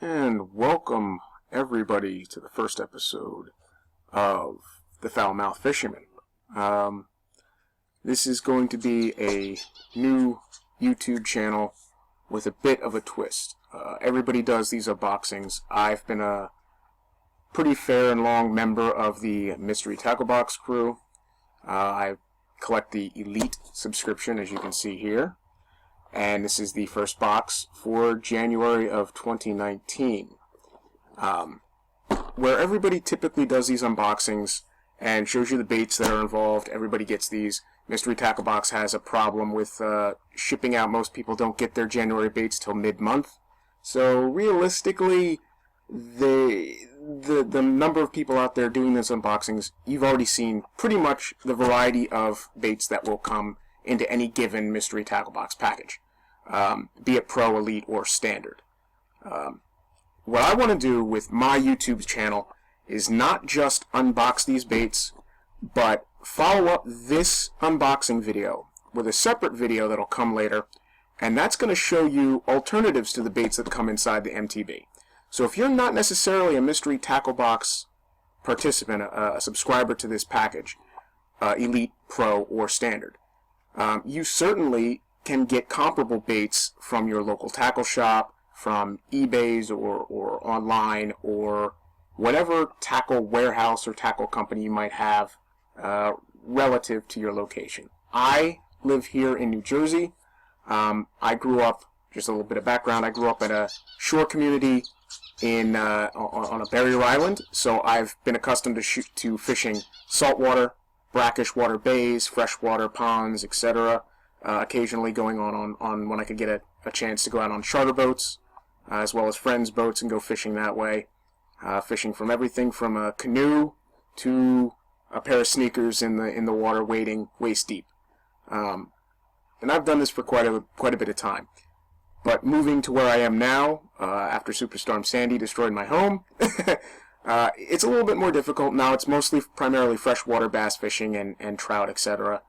And welcome everybody to the first episode of the Foulmouth Fisherman. This is going to be a new YouTube channel with a bit of a twist. Everybody does these unboxings. I've been a pretty fair and long member of the Mystery Tackle Box crew. I collect the Elite subscription, as you can see here. And this is the first box for January of 2019. Where everybody typically does these unboxings and shows you the baits that are involved, everybody gets these. Mystery Tackle Box has a problem with shipping out. Most people don't get their January baits till mid-month. So realistically, the number of people out there doing these unboxings, you've already seen pretty much the variety of baits that will come into any given Mystery Tackle Box package. Be it Pro, Elite, or Standard. What I want to do with my YouTube channel is not just unbox these baits, but follow up this unboxing video with a separate video that'll come later, and that's going to show you alternatives to the baits that come inside the MTB. So if you're not necessarily a Mystery Tackle Box participant, a subscriber to this package, Elite, Pro, or Standard, you certainly can get comparable baits from your local tackle shop, from eBay's or online, or whatever tackle warehouse or tackle company you might have relative to your location. I live here in New Jersey. I grew up, just a little bit of background, I grew up in a shore community in on a barrier island, so I've been accustomed to fishing saltwater, brackish water bays, freshwater ponds, etc. Occasionally going on when I could get a chance to go out on charter boats, as well as friends' boats, and go fishing that way. Fishing from everything from a canoe to a pair of sneakers in the water wading waist deep. And I've done this for quite a bit of time. But moving to where I am now, after Superstorm Sandy destroyed my home, it's a little bit more difficult. Now it's primarily freshwater bass fishing and trout, etc.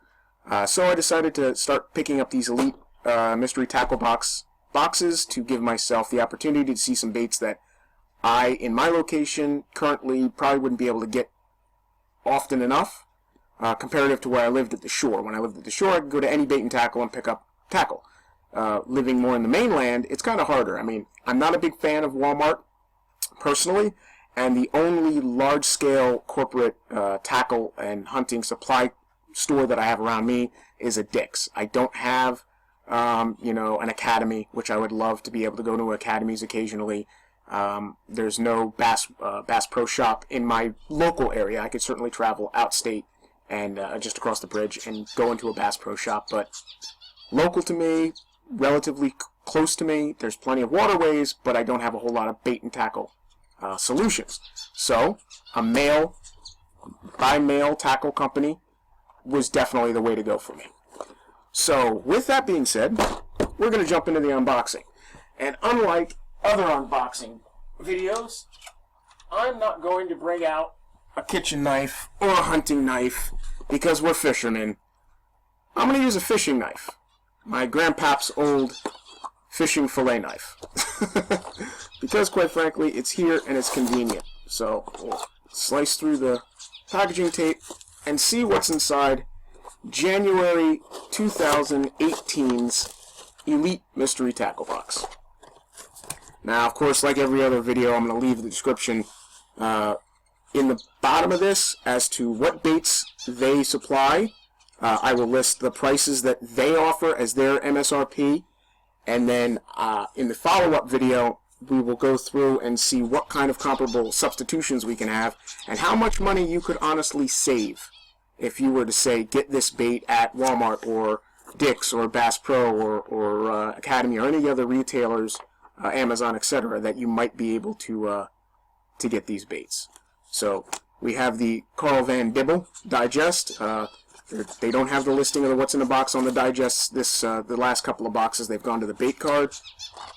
So I decided to start picking up these Elite Mystery Tackle boxes to give myself the opportunity to see some baits that I, in my location, currently probably wouldn't be able to get often enough, comparative to where I lived at the shore. When I lived at the shore, I could go to any bait and tackle and pick up tackle. Living more in the mainland, it's kind of harder. I mean, I'm not a big fan of Walmart, personally, and the only large-scale corporate tackle and hunting supply store that I have around me is a Dick's. I don't have, an academy, which I would love to be able to go to academies occasionally. There's no Bass Pro Shop in my local area. I could certainly travel outstate and just across the bridge and go into a Bass Pro Shop, but local to me, relatively close to me, there's plenty of waterways, but I don't have a whole lot of bait and tackle solutions. So a by mail tackle company was definitely the way to go for me. So with that being said, we're going to jump into the unboxing. And unlike other unboxing videos, I'm not going to bring out a kitchen knife or a hunting knife because we're fishermen. I'm going to use a fishing knife. My grandpap's old fishing fillet knife. Because quite frankly, it's here and it's convenient. So we'll slice through the packaging tape and see what's inside January 2018's Elite Mystery Tackle Box. Now, of course, like every other video, I'm going to leave the description in the bottom of this as to what baits they supply. I will list the prices that they offer as their MSRP, and then in the follow-up video, we will go through and see what kind of comparable substitutions we can have, and how much money you could honestly save if you were to, say, get this bait at Walmart or Dick's or Bass Pro or Academy or any other retailers, Amazon, etc., that you might be able to get these baits. So we have the Carl Van Dibble digest. They don't have the listing of what's in the box on the digest. The last couple of boxes, they've gone to the bait card,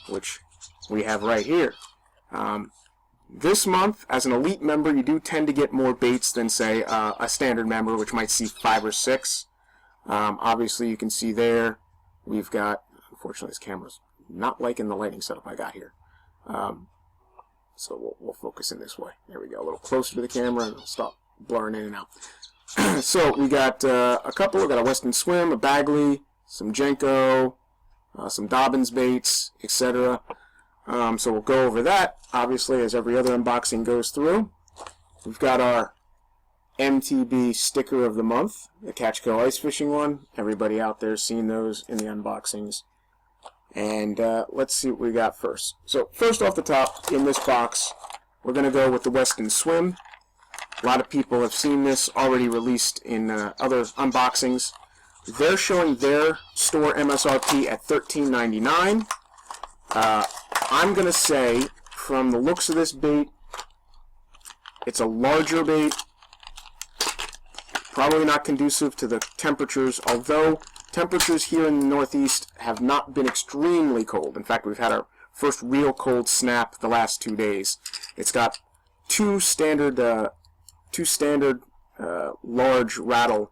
which we have right here. This month, as an Elite member, you do tend to get more baits than, say, a Standard member, which might see 5 or 6. Obviously, you can see there, we've got, unfortunately, this camera's not liking the lighting setup I got here. So we'll focus in this way. There we go, a little closer to the camera, and it'll stop blurring in and out. So we got a couple. We got a WestinSwim, a 𝕮𝖒𝓐𝖈, some Jenko, some Dobyns baits, etc. So we'll go over that, obviously, as every other unboxing goes through. We've got our MTB sticker of the month, the Catch Kill Ice Fishing one. Everybody out there seen those in the unboxings. And let's see what we got first. So first off the top, in this box, we're going to go with the WestinSwim. A lot of people have seen this already released in other unboxings. They're showing their store MSRP at $13.99. I'm going to say, from the looks of this bait, it's a larger bait. Probably not conducive to the temperatures, although temperatures here in the Northeast have not been extremely cold. In fact, we've had our first real cold snap the last 2 days. It's got two standard large rattle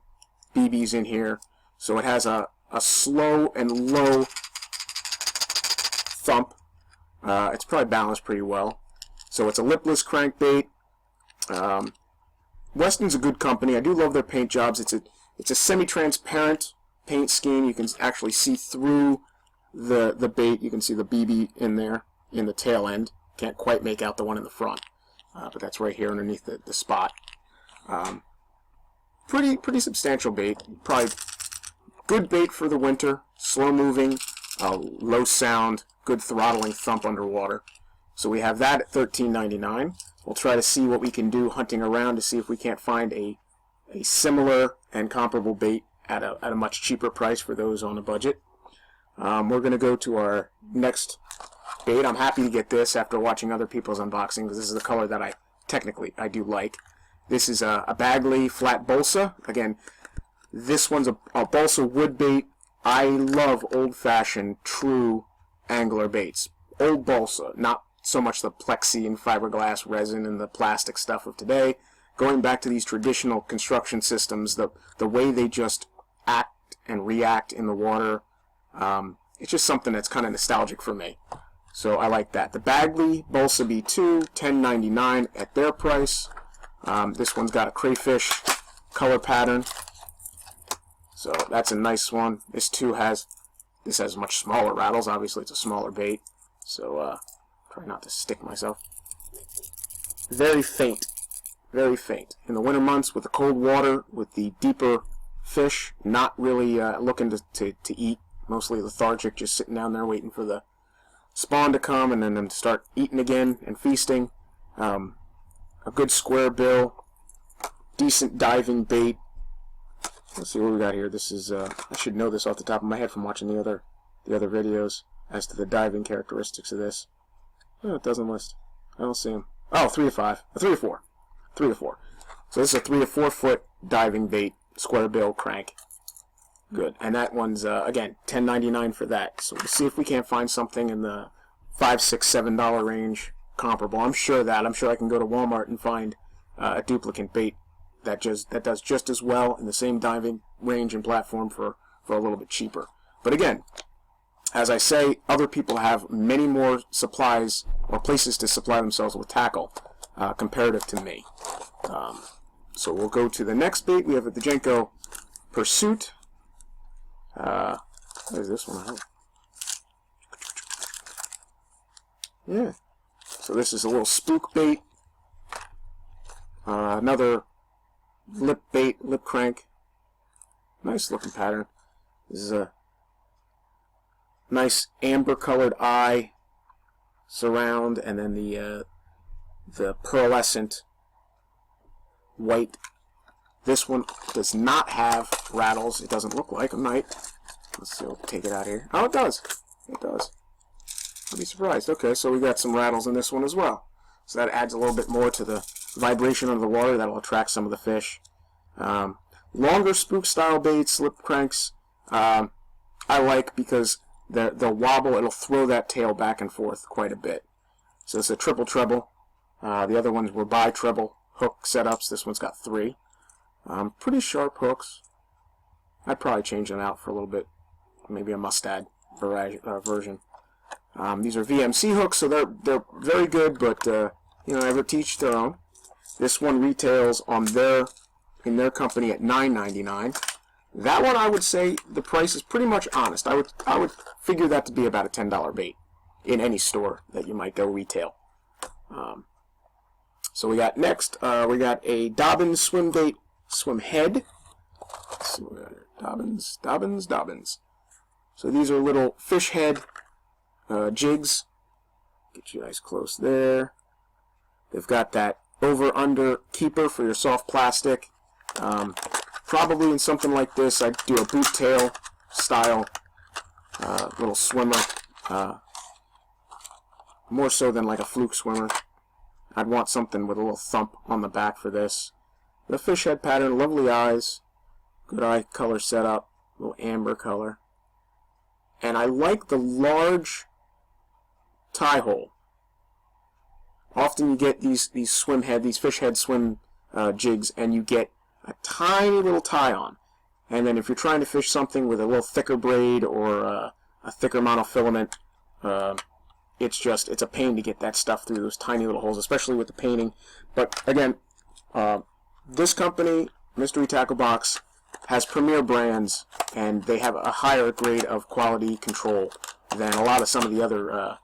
BBs in here, so it has a slow and low thump. It's probably balanced pretty well. So it's a lipless crankbait. Westin's a good company. I do love their paint jobs. It's a semi-transparent paint scheme. You can actually see through the bait. You can see the BB in there in the tail end. Can't quite make out the one in the front, but that's right here underneath the spot. Pretty substantial bait. Probably good bait for the winter. Slow moving, low sound, good throttling thump underwater. So we have that at $13.99. We'll try to see what we can do hunting around to see if we can't find a similar and comparable bait at a much cheaper price for those on a budget. We're going to go to our next bait. I'm happy to get this after watching other people's unboxing, because this is the color that I do like. This is a 𝕮𝖒𝓐𝖈 flat balsa. Again, this one's a balsa wood bait. I love old-fashioned, true angler baits. Old balsa, not so much the plexi and fiberglass resin and the plastic stuff of today. Going back to these traditional construction systems, the way they just act and react in the water, it's just something that's kind of nostalgic for me. So I like that. The 𝕮𝖒𝓐𝖈 Balsa B2, $10.99 at their price. This one's got a crayfish color pattern, so that's a nice one. This has much smaller rattles. Obviously, it's a smaller bait, so try not to stick myself. Very faint, very faint. In the winter months, with the cold water, with the deeper fish, not really looking to eat. Mostly lethargic, just sitting down there waiting for the spawn to come and then them to start eating again and feasting. A good square bill, decent diving bait. Let's see what we got here. This is I should know this off the top of my head from watching the other videos as to the diving characteristics of this. Oh, it doesn't list. I don't see them. Oh, 3 to 5, 3 to 4, 3 to 4. So this is a 3 to 4 foot diving bait, Squarebill crank. Good, and that one's again $10.99 for that. So we'll see if we can't find something in the $5, $6, $7 range comparable. I'm sure I can go to Walmart and find a duplicate bait that does just as well in the same diving range and platform for a little bit cheaper. But again, as I say, other people have many more supplies or places to supply themselves with tackle comparative to me. So we'll go to the next bait. We have the Jenko Perseus. What is this one? Yeah. So this is a little spook bait. Another lip bait, lip crank. Nice looking pattern. This is a nice amber colored eye surround, and then the pearlescent white. This one does not have rattles. It doesn't look like. Let's see, I'll take it out here. Oh, it does. It does. I'll be surprised. Okay, so we got some rattles in this one as well. So that adds a little bit more to the vibration of the water. That'll attract some of the fish. Longer spook style baits, lip cranks, I like because they'll wobble. It'll throw that tail back and forth quite a bit. So it's a triple treble. The other ones were bi-treble hook setups. This one's got 3. Pretty sharp hooks. I'd probably change them out for a little bit. Maybe a mustad version. These are VMC hooks, so they're very good, but ever teach their own. This one retails on in their company at $9.99. That one, I would say the price is pretty much honest. I would figure that to be about a $10 bait in any store that you might go retail. So we got next, we got a Dobyns swim bait swim head. Let's see what we got here. Dobyns. So these are little fish head jigs. Get you nice close there. They've got that over-under keeper for your soft plastic. Probably in something like this, I'd do a boot tail style little swimmer. More so than like a fluke swimmer. I'd want something with a little thump on the back for this. The fish head pattern, lovely eyes, good eye color setup, little amber color. And I like the large tie hole. Often you get these fish head swim jigs, and you get a tiny little tie on. And then if you're trying to fish something with a little thicker braid or a thicker monofilament, it's a pain to get that stuff through those tiny little holes, especially with the painting. But again, this company, Mystery Tackle Box, has premier brands, and they have a higher grade of quality control than a lot of some of the other,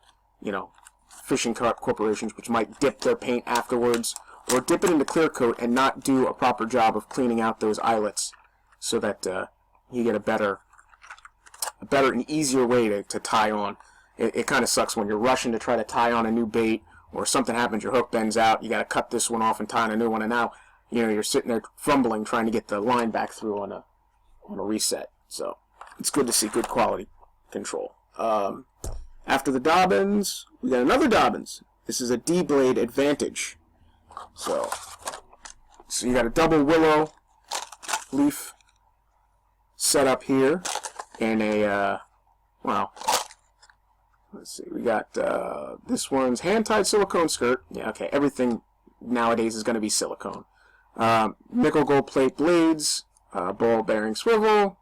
fishing corporations, which might dip their paint afterwards or dip it into clear coat and not do a proper job of cleaning out those eyelets, so that you get a better and easier way to tie on. It kind of sucks when you're rushing to try to tie on a new bait, or something happens, your hook bends out, you got to cut this one off and tie on a new one, and now you're sitting there fumbling trying to get the line back through on a reset. So it's good to see good quality control. After the Dobyns, we got another Dobyns. This is a D-Blade Advantage. So you got a double willow leaf setup here, and a let's see, we got this one's hand-tied silicone skirt. Yeah, okay, everything nowadays is going to be silicone. Nickel gold plate blades, ball bearing swivel.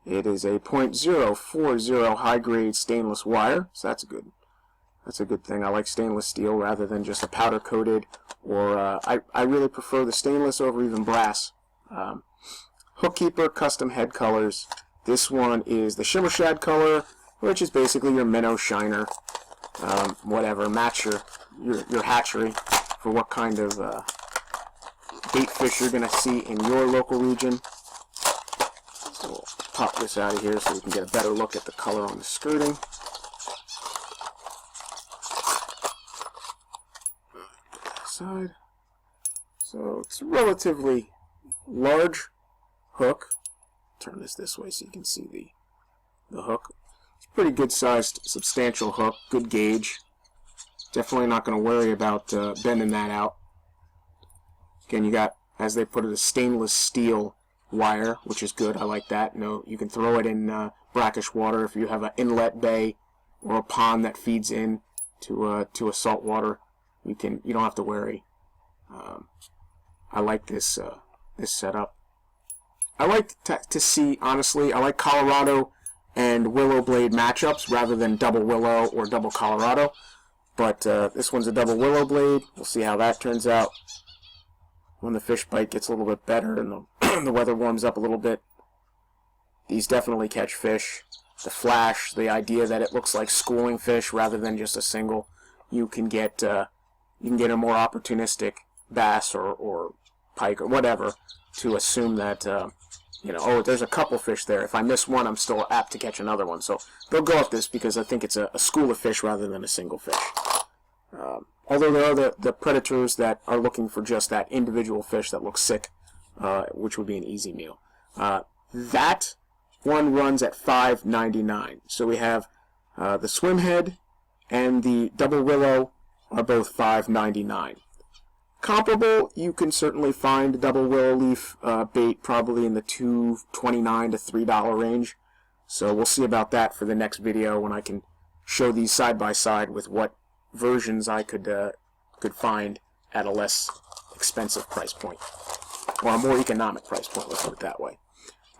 It is a .040 high-grade stainless wire, so that's a good thing. I like stainless steel rather than just a powder-coated, or I really prefer the stainless over even brass. Hook keeper custom head colors. This one is the shimmer shad color, which is basically your minnow shiner. Whatever, match your hatchery for what kind of bait fish you're going to see in your local region. So we'll pop this out of here so we can get a better look at the color on the skirting. Side. So it's a relatively large hook. Turn this way so you can see the hook. It's a pretty good sized, substantial hook, good gauge. Definitely not going to worry about bending that out. Again, you got, as they put it, a stainless steel wire, which is good. I like that. You can throw it in brackish water if you have an inlet bay or a pond that feeds in to a salt water. You don't have to worry. I like this setup. I like to see, honestly, I like Colorado and willow blade matchups rather than double willow or double Colorado. But this one's a double willow blade. We'll see how that turns out when the fish bite gets a little bit better and the weather warms up a little bit. These definitely catch fish. The flash, the idea that it looks like schooling fish rather than just a single, you can get a more opportunistic bass or pike or whatever to assume that oh, there's a couple fish there. If I miss one, I'm still apt to catch another one. So they'll go with this because I think it's a school of fish rather than a single fish. Although there are the predators that are looking for just that individual fish that looks sick, which would be an easy meal. That one runs at $5.99. So we have the swim head and the double willow are both $5.99. Comparable, you can certainly find a double willow leaf bait probably in the $2.29 to $3 range. So we'll see about that for the next video when I can show these side by side with what versions I could find at a less expensive price point, or a more economic price point. Let's put it that way.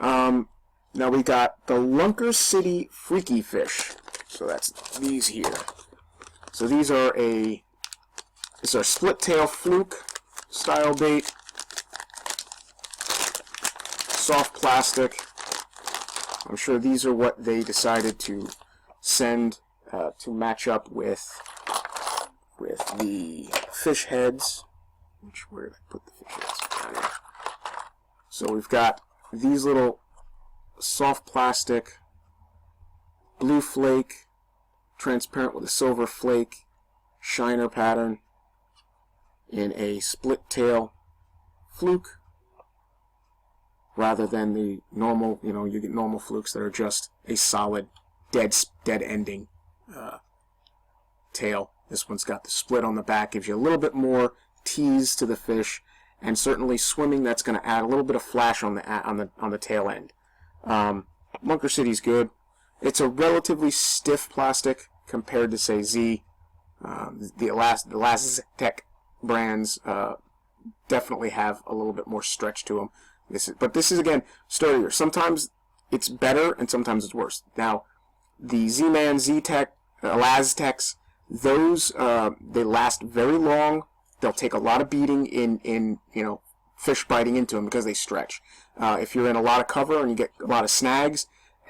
Now we got the Lunker City Freaky Fish. So that's these here. So these are a This is our split tail fluke style bait. Soft plastic. I'm sure these are what they decided to send to match up with the fish heads. Where did I put the fish heads? Down here. So we've got these little soft plastic, blue flake, transparent with a silver flake, shiner pattern in a split tail fluke, rather than the normal, you get normal flukes that are just a solid dead ending tail. This one's got the split on the back, gives you a little bit more tease to the fish, and certainly swimming, that's going to add a little bit of flash on the tail end. Bunker City's good. It's a relatively stiff plastic compared to, say, Z. The 𝕷𝖎𝓴𝖊 brands definitely have a little bit more stretch to them. But this is, again, sturdier. Sometimes it's better and sometimes it's worse. Now, the Z-Man, 𝕬𝖊𝖴𝓐s, those they last very long. They'll take a lot of beating in fish biting into them because they stretch. If you're in a lot of cover and you get a lot of snags,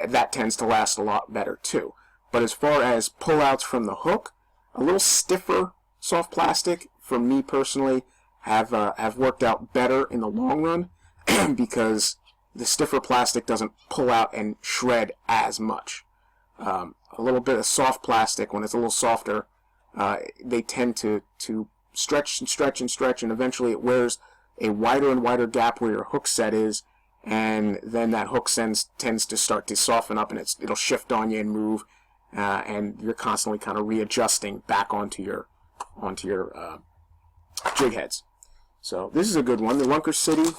that tends to last a lot better too. But as far as pullouts from the hook, a little stiffer soft plastic, for me personally, have worked out better in the long run because the stiffer plastic doesn't pull out and shred as much. A little bit of soft plastic, when it's a little softer, they tend to stretch and stretch and stretch, and eventually it wears a wider and wider gap where your hook set is, and then that hook tends to start to soften up, and it'll shift on you and move, and you're constantly kind of readjusting back onto your jig heads. So this is a good one. The Bunker City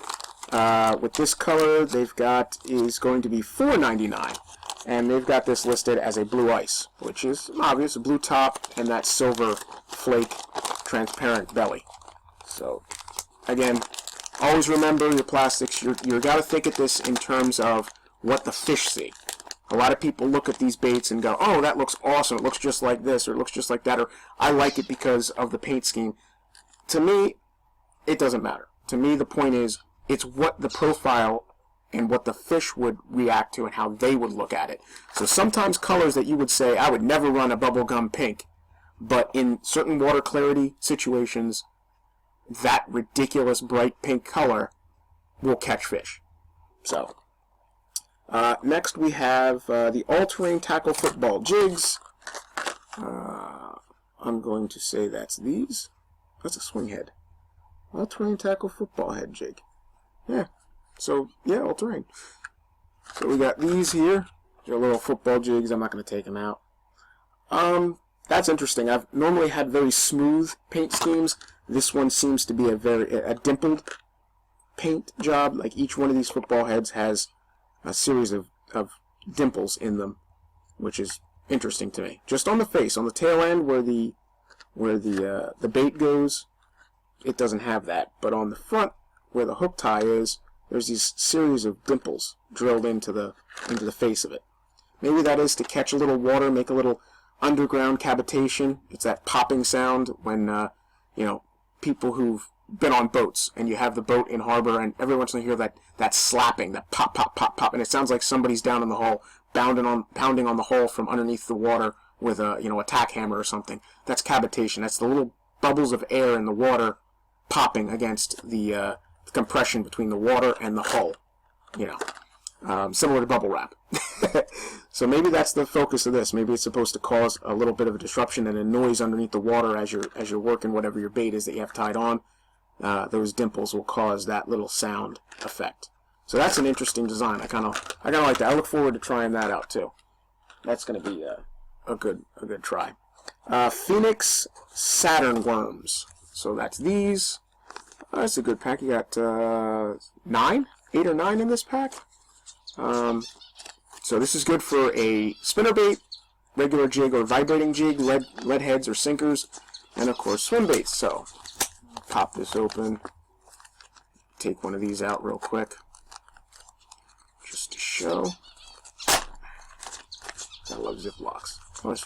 with this color they've got is going to be $4.99, and they've got this listed as a blue ice, which is obvious, a blue top and that silver flake transparent belly. So again, always remember your plastics. You got to think of this in terms of what the fish see. A lot of people look at these baits and go, oh, that looks awesome, it looks just like this, or it looks just like that, or I like it because of the paint scheme. To me, it doesn't matter. To me, the point is, it's what the profile and what the fish would react to and how they would look at it. So sometimes colors that you would say, I would never run a bubblegum pink, but in certain water clarity situations, that ridiculous bright pink color will catch fish. So, next we have the all-terrain tackle football jigs. I'm going to say that's these. That's a swing head. All-terrain tackle football head jig. Yeah. So, yeah, all-terrain. So we got these here. They're little football jigs. I'm not going to take them out. That's interesting. I've normally had very smooth paint schemes. This one seems to be a dimpled paint job. Like each one of these football heads has a series of dimples in them, which is interesting to me. Just on the face, on the tail end where the bait goes, it doesn't have that. But on the front, where the hook tie is, there's these series of dimples drilled into the face of it. Maybe that is to catch a little water, make a little underground cavitation. It's that popping sound when people who've been on boats and you have the boat in harbor, and every once in a while you hear that slapping, that pop, pop, pop, pop, and it sounds like somebody's down in the hull, pounding on the hull from underneath the water with a tack hammer or something. That's cavitation. That's the little bubbles of air in the water popping against the compression between the water and the hull. Similar to bubble wrap. So maybe that's the focus of this. Maybe it's supposed to cause a little bit of a disruption and a noise underneath the water as you're working whatever your bait is that you have tied on. Those dimples will cause that little sound effect. So that's an interesting design. I kind of like that. I look forward to trying that out too. That's going to be a good try. Phoenix Saturn worms. So that's these. That's a good pack. You got 8 or 9 in this pack. So this is good for a spinnerbait, regular jig or vibrating jig, lead heads or sinkers, and of course swim baits. So pop this open, take one of these out real quick, just to show. I love Ziplocs. Oh, it's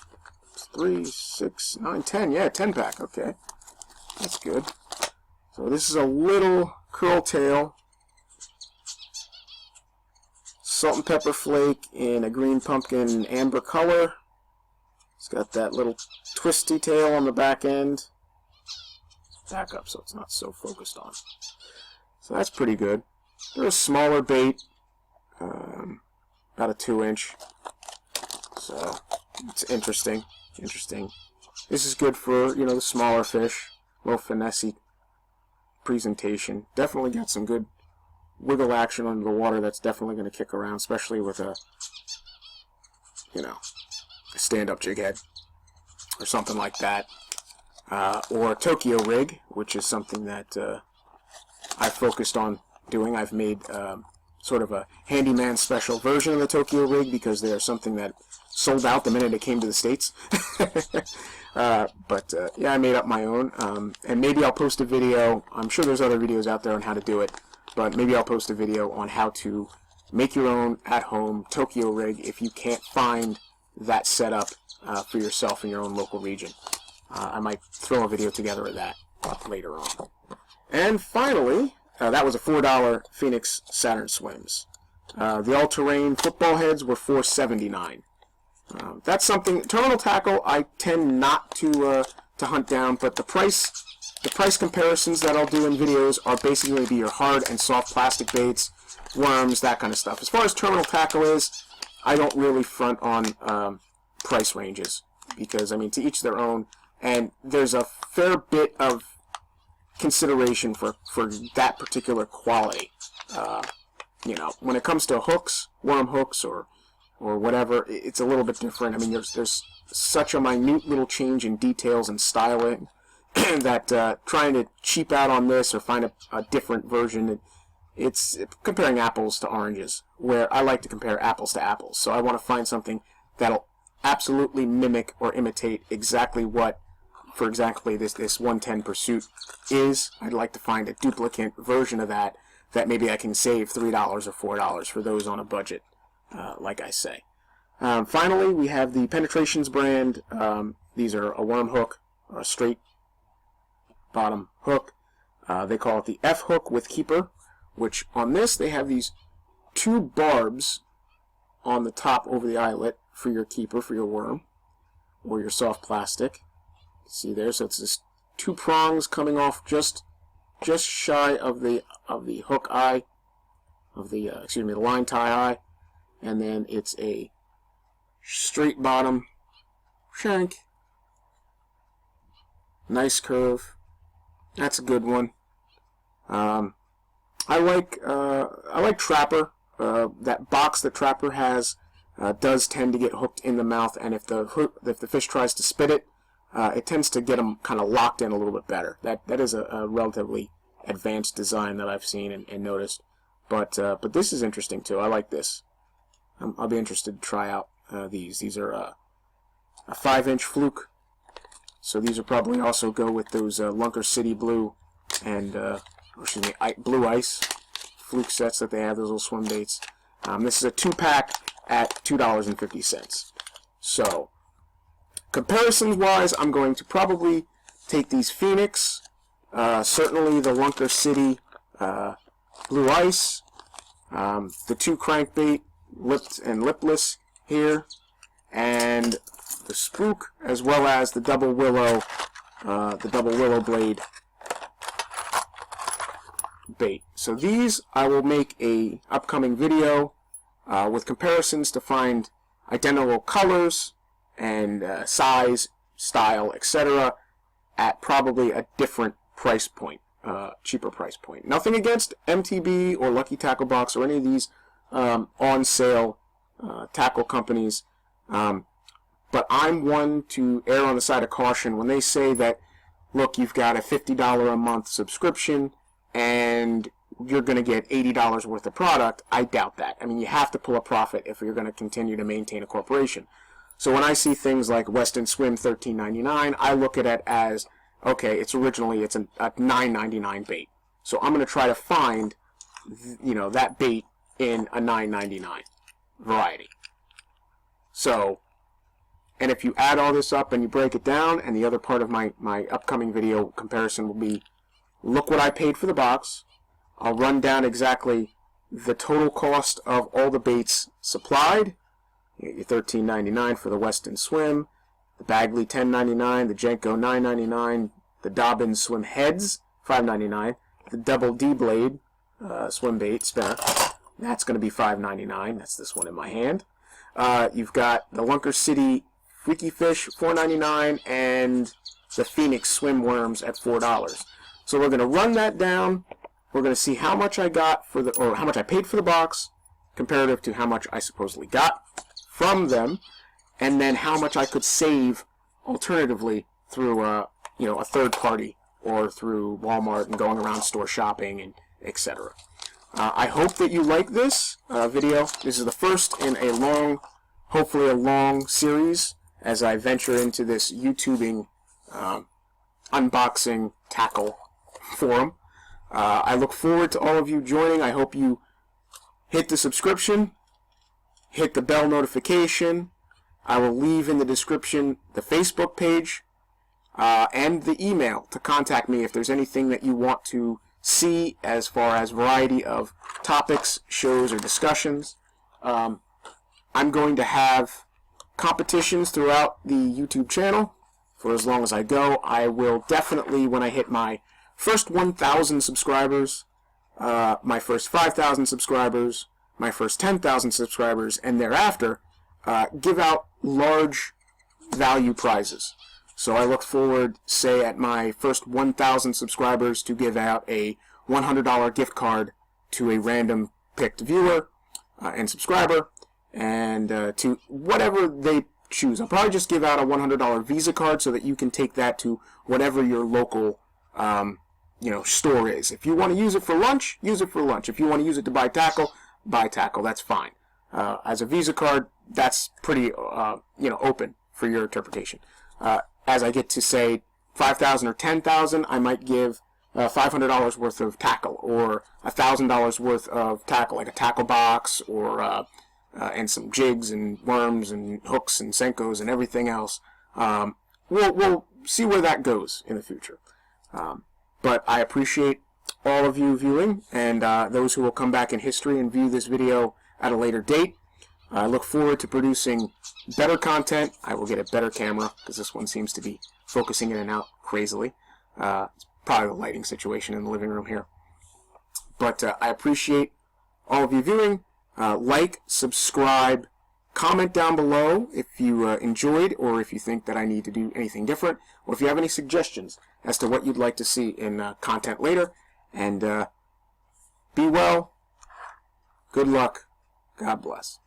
3, 6, 9, 10. Yeah, 10 pack. Okay. That's good. So this is a little curl tail salt and pepper flake in a green pumpkin amber color. It's got that little twisty tail on the back end. Back up so it's not so focused on. So that's pretty good. They're a smaller bait, about a 2-inch. So it's interesting. This is good for, you know, the smaller fish, low finesse presentation. Definitely got some good wiggle action under the water. That's definitely going to kick around, especially with a, you know, a stand-up jig head or something like that. Or Tokyo rig, which is something that I focused on doing. I've made sort of a handyman special version of the Tokyo rig because they are something that sold out the minute it came to the States. Yeah, I made up my own, and maybe I'll post a video. I'm sure there's other videos out there on how to do it, but maybe I'll post a video on how to make your own at-home Tokyo rig if you can't find that setup for yourself in your own local region. I might throw a video together of that later on. And finally, that was a $4 Phoenix Saturn Swims. The all-terrain football heads were $4.79. That's something. Terminal tackle I tend not to hunt down, but the price comparisons that I'll do in videos are basically going to be your hard and soft plastic baits, worms, that kind of stuff. As far as terminal tackle is, I don't really front on price ranges because, I mean, to each their own, and there's a fair bit of consideration for that particular quality. You know, when it comes to hooks, worm hooks, or whatever, it's a little bit different. I mean, there's such a minute little change in details and styling that trying to cheap out on this or find a different version, it's comparing apples to oranges, where I like to compare apples to apples. So I want to find something that'll absolutely mimic or imitate exactly what, for exactly this 110 Pursuit is. I'd like to find a duplicate version of that maybe I can save $3 or $4 for those on a budget. Like I say. Finally, we have the Penetrations brand. These are a worm hook, or a straight bottom hook. They call it the F hook with keeper, which on this they have these 2 barbs on the top over the eyelet for your keeper, for your worm, or your soft plastic. See there, so it's just 2 prongs coming off just shy of the hook eye, of the the line tie eye. And then it's a straight bottom shank. Nice curve. That's a good one. I like Trapper. That box that Trapper has does tend to get hooked in the mouth, and if the fish tries to spit it, it tends to get them kind of locked in a little bit better. That is a relatively advanced design that I've seen and noticed. But this is interesting too. I like this. I'll be interested to try out these. These are a 5-inch fluke, so these will probably also go with those Lunker City Blue and Blue Ice fluke sets that they have, those little swim baits. This is a 2-pack at $2.50. So, comparisons-wise, I'm going to probably take these Phoenix, certainly the Lunker City Blue Ice, the 2 crankbait, lipped and lipless here, and the spook, as well as the double willow blade bait. So these I will make a upcoming video with comparisons to find identical colors and size, style, etc. at probably a different price point, cheaper price point. Nothing against MTB or Lucky Tackle Box or any of these on sale tackle companies, but I'm one to err on the side of caution when they say that, look, you've got a $50 a month subscription and you're going to get $80 worth of product. I doubt that. I mean, you have to pull a profit if you're going to continue to maintain a corporation. So when I see things like WestinSwim $13.99, I look at it as, okay, it's a $9.99 bait. So I'm going to try to find, that bait in a $9.99 variety. So, And if you add all this up and you break it down, and the other part of my upcoming video comparison will be, look what I paid for the box. I'll run down exactly the total cost of all the baits supplied. You get your $13.99 for the WestinSwim, the Bagley $10.99, the Jenko $9.99, the Dobyns swim heads $5.99, the Squarebill D-Blade swim bait spinner, that's going to be $5.99. That's this one in my hand. You've got the 𝕷𝖎𝓴𝖊𝖊 Freaky Fish $4.99 and the Phoenix swim worms at $4. So we're going to run that down. We're going to see how much I got for the, or how much I paid for the box, comparative to how much I supposedly got from them, and then how much I could save alternatively through a third party or through Walmart and going around store shopping and etc. I hope that you like this video. This is the first in a long, hopefully a long series as I venture into this YouTubing unboxing tackle forum. I look forward to all of you joining. I hope you hit the subscription, hit the bell notification. I will leave in the description the Facebook page and the email to contact me if there's anything that you want to see as far as variety of topics, shows, or discussions. I'm going to have competitions throughout the YouTube channel for as long as I go. I will definitely, when I hit my first 1,000 subscribers, my first 5,000 subscribers, my first 10,000 subscribers, and thereafter, give out large value prizes. So I look forward, say at my first 1,000 subscribers, to give out a $100 gift card to a random picked viewer and subscriber, and to whatever they choose. I'll probably just give out a $100 Visa card so that you can take that to whatever your local store is. If you want to use it for lunch, use it for lunch. If you want to use it to buy tackle, that's fine. As a Visa card, that's pretty open for your interpretation. As I get to say 5,000 or 10,000, I might give $500 worth of tackle, or $1,000 worth of tackle, like a tackle box, or and some jigs and worms and hooks and Senkos and everything else. We'll see where that goes in the future. But I appreciate all of you viewing, and those who will come back in history and view this video at a later date. I look forward to producing better content. I will get a better camera, because this one seems to be focusing in and out crazily. It's probably the lighting situation in the living room here. But I appreciate all of you viewing. Like, subscribe, comment down below if you enjoyed, or if you think that I need to do anything different, or if you have any suggestions as to what you'd like to see in content later. And be well, good luck, God bless.